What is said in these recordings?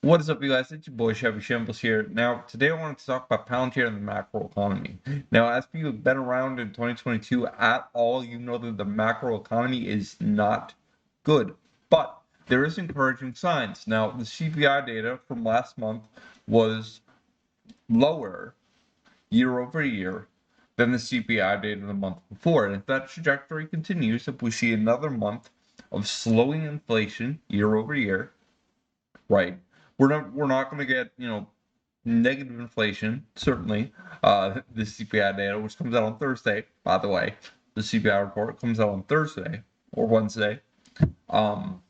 What is up, you guys? It's your boy Chevy Shambles here. Now, today I wanted to talk about Palantir and the macroeconomy. Now, as people have been around in 2022 at all, you know that the macroeconomy is not good. But there is encouraging signs. Now, the CPI data from last month was lower year over year than the CPI data the month before. And if that trajectory continues, if we see another month of slowing inflation year over year, right? We're not going to get negative inflation, certainly. The CPI data, which comes out on Thursday, by the way, the CPI report comes out on Thursday or Wednesday. Um,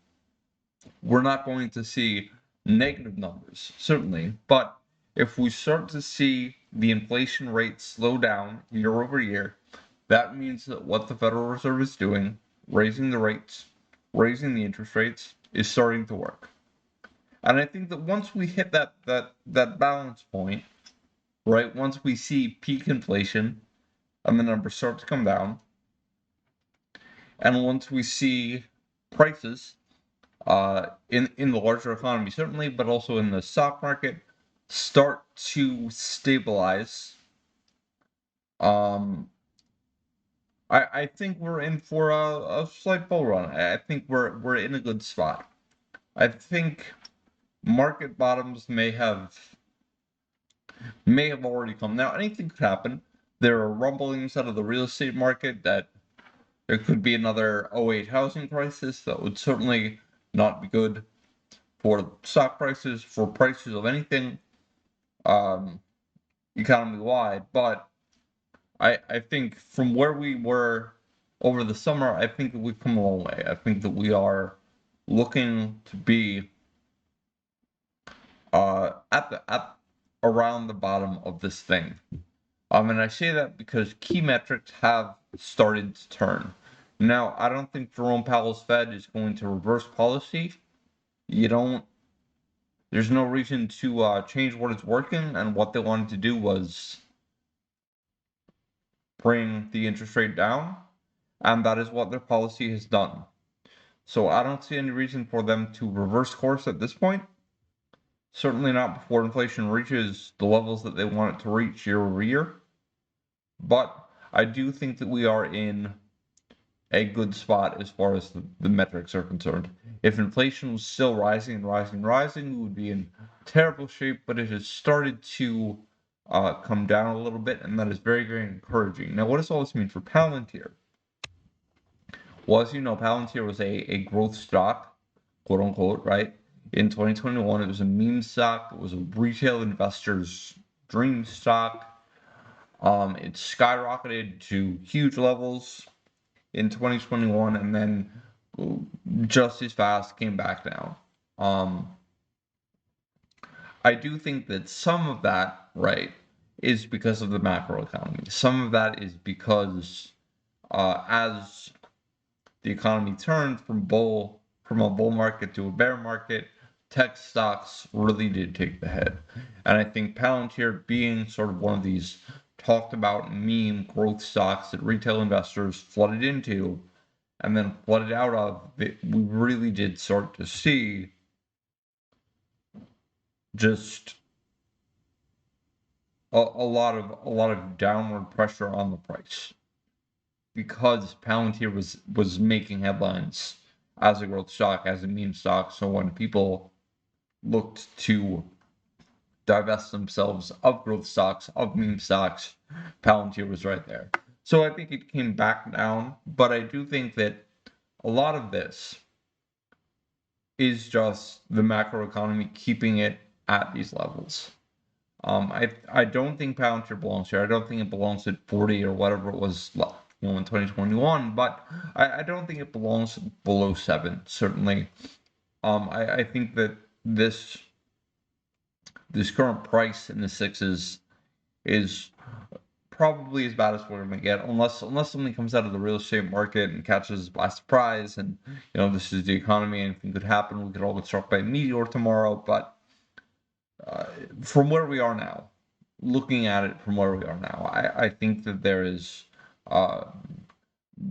we're not going to see negative numbers, certainly, but if we start to see the inflation rate slow down year over year, that means that what the Federal Reserve is doing, raising the rates, raising the interest rates, is starting to work. And I think that once we hit that balance point, right? Once we see peak inflation and the numbers start to come down, and once we see prices in the larger economy certainly, but also in the stock market start to stabilize, um, I think we're in for a slight bull run. I think we're in a good spot. I think market bottoms may have already come. Now, anything could happen. There are rumblings out of the real estate market that there could be another '08 housing crisis. That would certainly not be good for stock prices, for prices of anything, um, economy-wide. But I think from where we were over the summer, I think that we've come a long way. I think that we are looking to be at around the bottom of this thing. And I say that because key metrics have started to turn. Now, I don't think Jerome Powell's Fed is going to reverse policy. You don't. There's no reason to change what is working, and what they wanted to do was bring the interest rate down, and that is what their policy has done. So I don't see any reason for them to reverse course at this point. Certainly not before inflation reaches the levels that they want it to reach year over year. But I do think that we are in a good spot as far as the metrics are concerned. If inflation was still rising and rising and rising, we would be in terrible shape, but it has started to come down a little bit, and that is very, very encouraging. Now, what does all this mean for Palantir? Well, as you know, Palantir was a growth stock, quote unquote, right? In 2021, it was a meme stock. It was a retail investor's dream stock. It skyrocketed to huge levels in 2021, and then just as fast came back down. I do think that some of that, right, is because of the macroeconomy. Some of that is because as the economy turned from a bull market to a bear market, tech stocks really did take the hit. And I think Palantir, being sort of one of these talked about meme growth stocks that retail investors flooded into and then flooded out of, we really did start to see just a lot of downward pressure on the price, because Palantir was making headlines as a growth stock, as a meme stock. So when people looked to divest themselves of growth stocks, of meme stocks, Palantir was right there. So I think it came back down, but I do think that a lot of this is just the macroeconomy keeping it at these levels. I don't think Palantir belongs here. I don't think it belongs at 40 or whatever it was, in 2021. But I don't think it belongs below 7. Certainly, I think that this current price in the sixes is probably as bad as we're gonna get, unless something comes out of the real estate market and catches us by surprise. And this is the economy. Anything could happen. We could all get struck by a meteor tomorrow. But from where we are now, looking at it from where we are now, I think that there is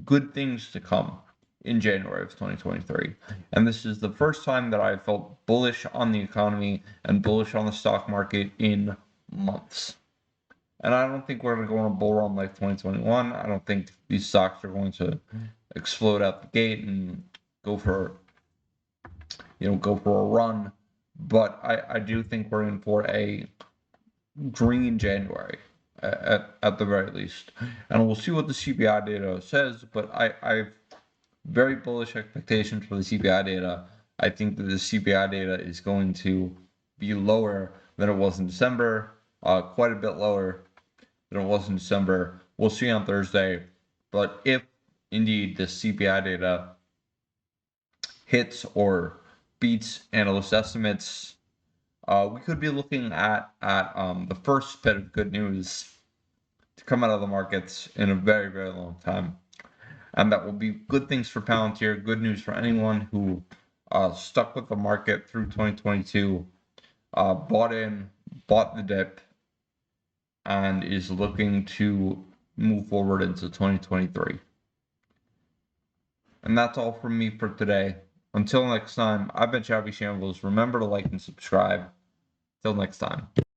good things to come in January of 2023. And this is the first time that I felt bullish on the economy and bullish on the stock market in months. And I don't think we're going to go on a bull run like 2021. I don't think these stocks are going to explode out the gate and go for a run. But I do think we're in for a green January at the very least. And we'll see what the CPI data says, but I've very bullish expectations for the CPI data. I think that the CPI data is going to be lower than it was in December, quite a bit lower than it was in December. We'll see on Thursday. But if indeed the CPI data hits or beats analyst estimates, we could be looking at the first bit of good news to come out of the markets in a very, very long time. And that will be good things for Palantir, good news for anyone who stuck with the market through 2022, bought the dip, and is looking to move forward into 2023. And that's all from me for today. Until next time, I've been Shabby Shambles. Remember to like and subscribe. Till next time.